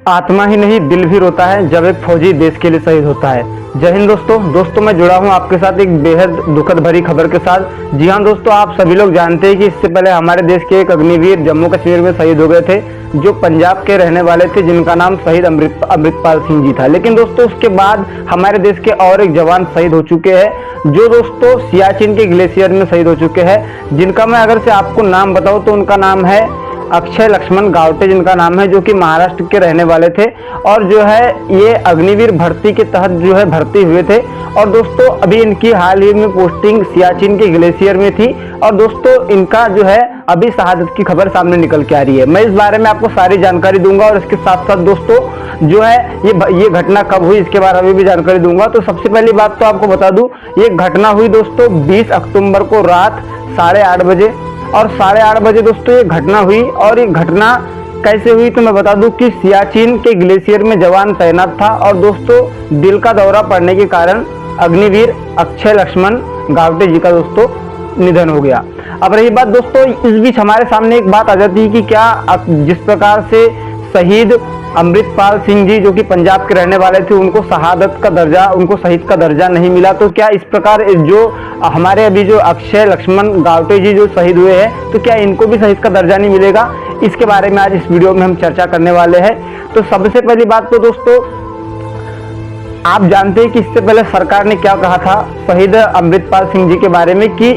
आत्मा ही नहीं दिल भी रोता है जब एक फौजी देश के लिए शहीद होता है। जय हिंद दोस्तों मैं जुड़ा हूं आपके साथ एक बेहद दुखद भरी खबर के साथ। जी हां दोस्तों, आप सभी लोग जानते हैं कि इससे पहले हमारे देश के एक अग्निवीर जम्मू कश्मीर में शहीद हो गए थे, जो पंजाब के रहने वाले थे, जिनका नाम शहीद अमृतपाल सिंह जी था। लेकिन दोस्तों उसके बाद हमारे देश के और एक जवान शहीद हो चुके हैं, जो दोस्तों सियाचिन के ग्लेशियर में शहीद हो चुके हैं, जिनका मैं अगर से आपको नाम बताऊं तो उनका नाम है अक्षय लक्ष्मण गावटे, जिनका नाम है, जो कि महाराष्ट्र के रहने वाले थे और जो है ये अग्निवीर भर्ती के तहत जो है भर्ती हुए थे। और दोस्तों अभी इनकी हाल ही में पोस्टिंग सियाचिन के ग्लेशियर में थी और दोस्तों इनका जो है अभी शहादत की खबर सामने निकल के आ रही है। मैं इस बारे में आपको सारी जानकारी दूंगा और इसके साथ साथ दोस्तों जो है ये घटना कब हुई इसके बारे में भी जानकारी दूंगा। तो सबसे पहली बात तो आपको बता दूं, ये घटना हुई दोस्तों 20 अक्टूबर को रात 8:30 बजे और 8:30 बजे दोस्तों ये घटना हुई। और ये घटना कैसे हुई तो मैं बता दूं कि सियाचिन के ग्लेशियर में जवान तैनात था और दोस्तों दिल का दौरा पड़ने के कारण अग्निवीर अक्षय लक्ष्मण गावटे जी का दोस्तों निधन हो गया। अब रही बात दोस्तों, इस बीच हमारे सामने एक बात आ जाती है कि क्या जिस प्रकार से शहीद अमृतपाल सिंह जी, जो कि पंजाब के रहने वाले थे, उनको शहादत का दर्जा, उनको शहीद का दर्जा नहीं मिला, तो क्या इस प्रकार जो हमारे अभी जो अक्षय लक्ष्मण गावटे जी जो शहीद हुए हैं, तो क्या इनको भी शहीद का दर्जा नहीं मिलेगा? इसके बारे में आज इस वीडियो में हम चर्चा करने वाले हैं। तो सबसे पहली बात तो दोस्तों आप जानते हैं कि इससे पहले सरकार ने क्या कहा था शहीद अमृतपाल सिंह जी के बारे में, कि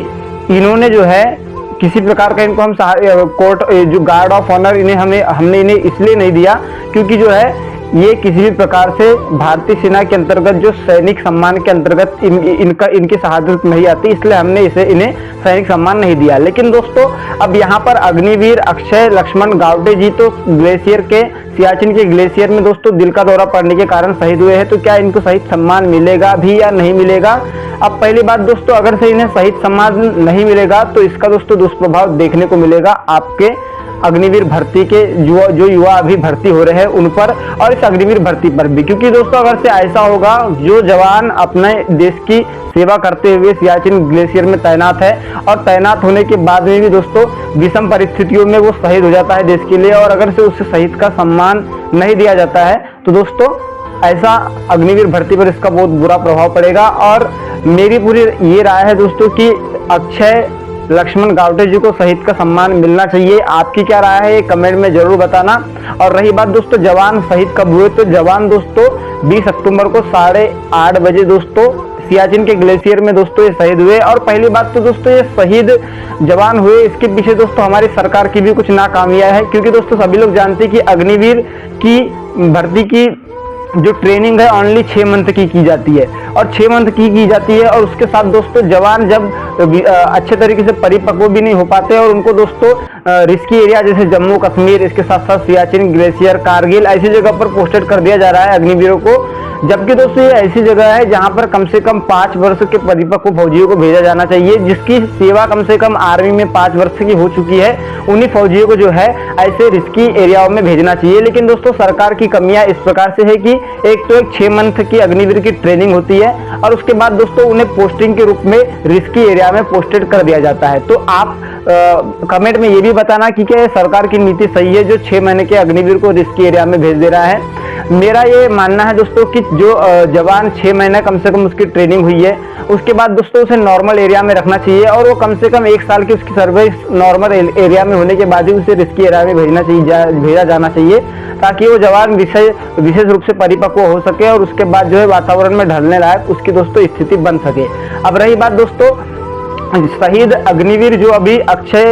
इन्होंने जो है किसी प्रकार का इनको हम कोर्ट जो गार्ड ऑफ ऑनर हमने इन्हें इसलिए नहीं दिया क्योंकि जो है ये किसी भी प्रकार से भारतीय सेना के अंतर्गत जो सैनिक सम्मान के अंतर्गत इनकी शहादत नहीं आती, इसलिए हमने इन्हें सैनिक सम्मान नहीं दिया। लेकिन दोस्तों अब यहाँ पर अग्निवीर अक्षय लक्ष्मण गावटे जी तो ग्लेशियर के सियाचिन के ग्लेशियर में दोस्तों दिल का दौरा पड़ने के कारण शहीद हुए हैं, तो क्या इनको शहीद सम्मान मिलेगा भी या नहीं मिलेगा? अब पहली बात दोस्तों, अगर से इन्हें शहीद सम्मान नहीं मिलेगा तो इसका दोस्तों दुष्प्रभाव देखने को मिलेगा आपके अग्निवीर भर्ती के जो युवा अभी भर्ती हो रहे हैं उन पर और इस अग्निवीर भर्ती पर भी। क्योंकि दोस्तों अगर से ऐसा होगा, जो जवान अपने देश की सेवा करते हुए सियाचिन ग्लेशियर में तैनात है और तैनात होने के बाद में भी दोस्तों विषम परिस्थितियों में वो शहीद हो जाता है देश के लिए, और अगर से उसे शहीद का सम्मान नहीं दिया जाता है तो दोस्तों ऐसा अग्निवीर भर्ती पर इसका बहुत बुरा प्रभाव पड़ेगा। और मेरी पूरी ये राय है दोस्तों कि अक्षय लक्ष्मण गावटे जी को शहीद का सम्मान मिलना चाहिए। आपकी क्या राय है ये कमेंट में जरूर बताना। और रही बात दोस्तों जवान शहीद कब हुए, तो जवान दोस्तों 20 अक्टूबर को 8:30 बजे दोस्तों सियाचिन के ग्लेशियर में दोस्तों ये शहीद हुए। और पहली बात तो दोस्तों ये शहीद जवान हुए, इसके पीछे दोस्तों हमारी सरकार की भी कुछ नाकामियां है, क्योंकि दोस्तों सभी लोग जानते हैं कि अग्निवीर की भर्ती की जो ट्रेनिंग है ओनली 6 मंथ की जाती है और 6 मंथ की जाती है। और उसके साथ दोस्तों जवान जब अच्छे तरीके से परिपक्व भी नहीं हो पाते और उनको दोस्तों रिस्की एरिया जैसे जम्मू कश्मीर, इसके साथ साथ सियाचिन ग्लेशियर, कारगिल ऐसी जगह पर पोस्टेड कर दिया जा रहा है अग्निवीरों को। जबकि दोस्तों ये ऐसी जगह है जहां पर कम से कम 5 वर्ष के परिपक्व फौजियों को भेजा जाना चाहिए, जिसकी सेवा कम से कम आर्मी में 5 वर्ष की हो चुकी है। उन्हीं फौजियों को जो है ऐसे रिस्की एरियाओं में भेजना चाहिए। लेकिन दोस्तों सरकार की कमियां इस प्रकार से है कि एक 6 मंथ की अग्निवीर की ट्रेनिंग होती है और उसके बाद दोस्तों उन्हें पोस्टिंग के रूप में रिस्की एरिया में पोस्टेड कर दिया जाता है। तो आप कमेंट में ये भी बताना कि क्या सरकार की नीति सही है जो 6 महीने के अग्निवीर को रिस्की एरिया में भेज दे रहा है। मेरा ये मानना है दोस्तों कि जो जवान 6 महीने कम से कम उसकी ट्रेनिंग हुई है, उसके बाद दोस्तों उसे नॉर्मल एरिया में रखना चाहिए और वो कम से कम 1 साल की उसकी सर्विस नॉर्मल एरिया में होने के बाद ही उसे रिस्की एरिया में भेजा जाना चाहिए, ताकि वो जवान विशेष रूप से परिपक्व हो सके और उसके बाद जो है वातावरण में ढलने लायक उसकी दोस्तों स्थिति बन सके। अब रही बात दोस्तों शहीद अग्निवीर जो अभी अक्षय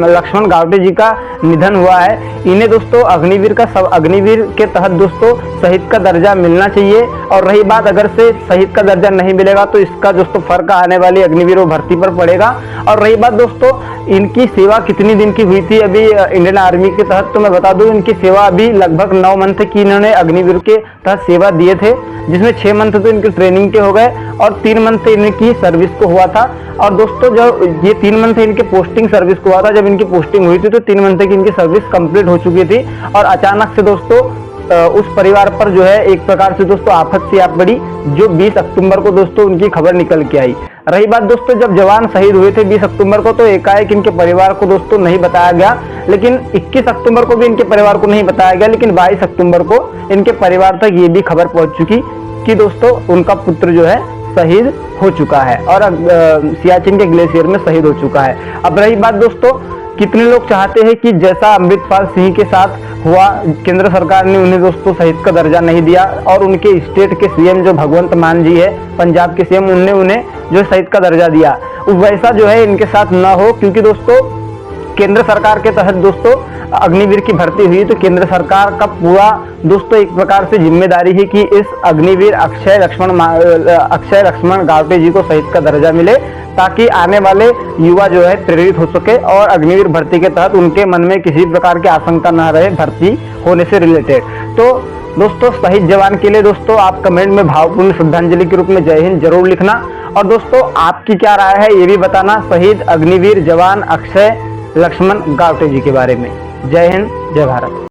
लक्ष्मण गावटे जी का निधन हुआ है, इन्हें दोस्तों अग्निवीर के तहत दोस्तों शहीद का दर्जा मिलना चाहिए। और रही बात अगर से शहीद का दर्जा नहीं मिलेगा तो इसका दोस्तों फर्क आने वाली अग्निवीर भर्ती पर पड़ेगा। और रही बात दोस्तों इनकी सेवा कितनी दिन की हुई थी अभी इंडियन आर्मी के तहत, तो मैं बता दूं इनकी सेवा अभी लगभग 9 मंथ की इन्होंने अग्निवीर के तहत सेवा दिए थे, जिसमें 6 मंथ तो इनकी ट्रेनिंग के हो गए और 3 मंथ इनकी सर्विस को हुआ था। और दोस्तों जब ये 3 मंथ इनके पोस्टिंग सर्विस को हुआ था, जब इनकी पोस्टिंग हुई थी तो 3 मंथ की इनकी सर्विस कंप्लीट हो चुकी थी और अचानक से दोस्तों उस परिवार पर जो है एक प्रकार से दोस्तों आफत सी आ पड़ी, जो 20 अक्टूबर को दोस्तों उनकी खबर निकल के आई। रही बात दोस्तों, जब जवान शहीद हुए थे 20 अक्टूबर को, तो एकाएक इनके परिवार को दोस्तों नहीं बताया गया, लेकिन 21 अक्टूबर को भी इनके परिवार को नहीं बताया गया, लेकिन 22 अक्टूबर को इनके परिवार तक ये भी खबर पहुंच चुकी कि दोस्तों उनका पुत्र जो है शहीद हो चुका है और सियाचिन के ग्लेशियर में शहीद हो चुका है। अब रही बात दोस्तों, कितने लोग चाहते हैं कि जैसा अमृतपाल सिंह के साथ हुआ, केंद्र सरकार ने उन्हें दोस्तों शहीद का दर्जा नहीं दिया और उनके स्टेट के सीएम जो भगवंत मान जी है, पंजाब के सीएम, उन्होंने उन्हें जो शहीद का दर्जा दिया, वैसा जो है इनके साथ ना हो। क्योंकि दोस्तों केंद्र सरकार के तहत दोस्तों अग्निवीर की भर्ती हुई, तो केंद्र सरकार का पूरा दोस्तों एक प्रकार से जिम्मेदारी है कि इस अग्निवीर अक्षय लक्ष्मण गावटे जी को शहीद का दर्जा मिले, ताकि आने वाले युवा जो है प्रेरित हो सके और अग्निवीर भर्ती के तहत उनके मन में किसी प्रकार की आशंका न रहे भर्ती होने से रिलेटेड। तो दोस्तों शहीद जवान के लिए दोस्तों आप कमेंट में भावपूर्ण श्रद्धांजलि के रूप में जय हिंद जरूर लिखना, और दोस्तों आपकी क्या राय है ये भी बताना शहीद अग्निवीर जवान अक्षय लक्ष्मण गावटे जी के बारे में। जय हिंद, जय भारत।